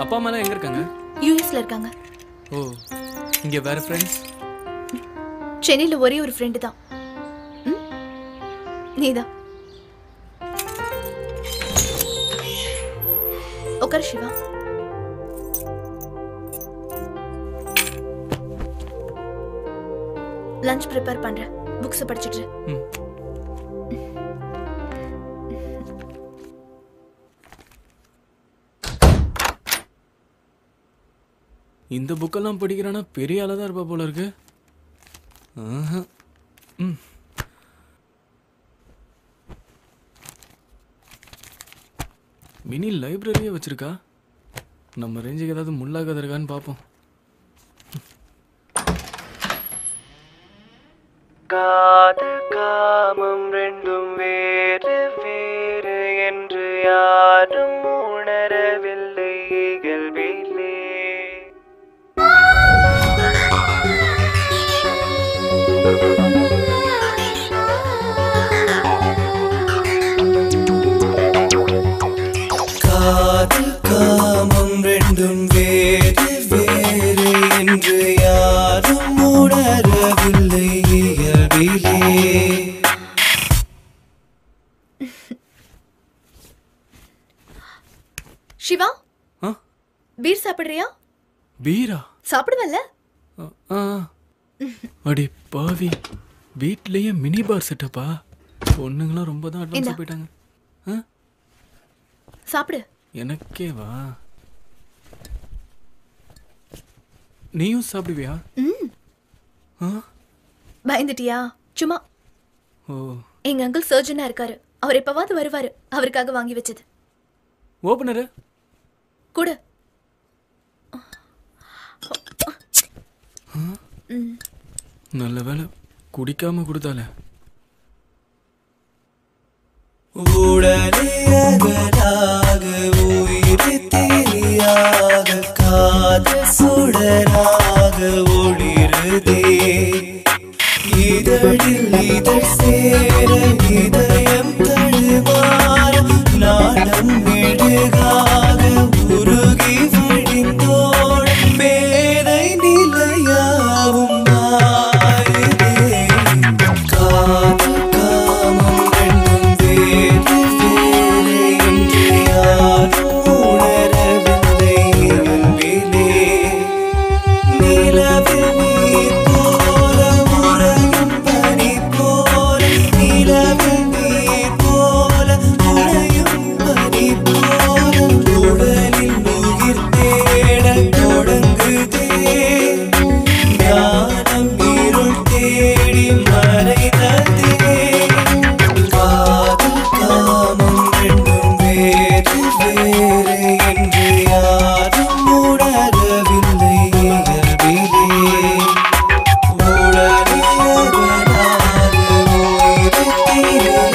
அப்பா அம்மாலாம் எங்க இருக்காங்க? யூஎஸ்ல இருக்காங்க. ஓ, இங்க வேற ஃப்ரெண்ட்ஸ்? சென்னையில ஒரே ஒரு ஃப்ரெண்டு தான். நீதான். உட்கார் சிவா. லஞ்ச் ப்ரிப்பேர் பண்றேன். புக்ஸ் படிச்சிட்டு. இந்த புக்கெல்லாம் படிக்கிறானா பெரிய ஆளா தான் இருப்பா போல இருக்கு. மினி லைப்ரரியே வச்சிருக்கா. நம்ம ரேஞ்சுக்கு ஏதாவது முள்ளாகாத இருக்கான்னு பார்ப்போம். காதல் காமம் ரெண்டும் வேறு வேறு என்று யாரும் உணரவில்லை இயல்பிலே. காதல் காமம் ரெண்டும் வேறு வேறு என்று யாரும் உணரவில்லை இயல்பிலே. சிவா, பீர் சாப்பிடுறியா? பீரா சாப்பிடுவல்ல? அடி பாவி, வீட்லயே மினி பார் செட்டப்பா. பொண்ணுங்களாம் ரொம்ப தான் அட்வான்ஸா போயிட்டாங்க. சாப்பிடு. எனக்கே வா. நீயும் சாப்பிடுவியா? பயந்துட்டியா? சும்மா. ஓ, எங்க அங்கிள் சர்ஜனா இருக்காரு. அவர் எப்பவாவது வருவாரு. அவருக்காக வாங்கி வச்சது. ஓபனரு கூட. நல்ல வேலை குடிக்காம கொடுத்தால. உடலியகராக உயிர் தெரியாக காதல் சுடராக ஒளிருதே. இதழில் இதழ் சேர இதயம் தடுமாற நாடம் மெழுகாக உருகி வழிந்தோட பேதை நிலையாவும் மாறுதே. காதல் காமம் ரெண்டும் வேறு வேறு என்று யாரும் உணரவில்லை இயல்பிலே. நிலவில் நீர் போல உறையும் பனி போல, நிலவில் நீர் போல உறையும் பனி போல உடலில் உயிர் தேட தொடங்குதே. ஞானம் இருள் தேடி மறைந்ததே. காதல் காமம் ரெண்டும் வேறு வேறு என்று யாரும் உணரவில்லை இயல்பிலே. உடலியகராக உயிர் தெரியாக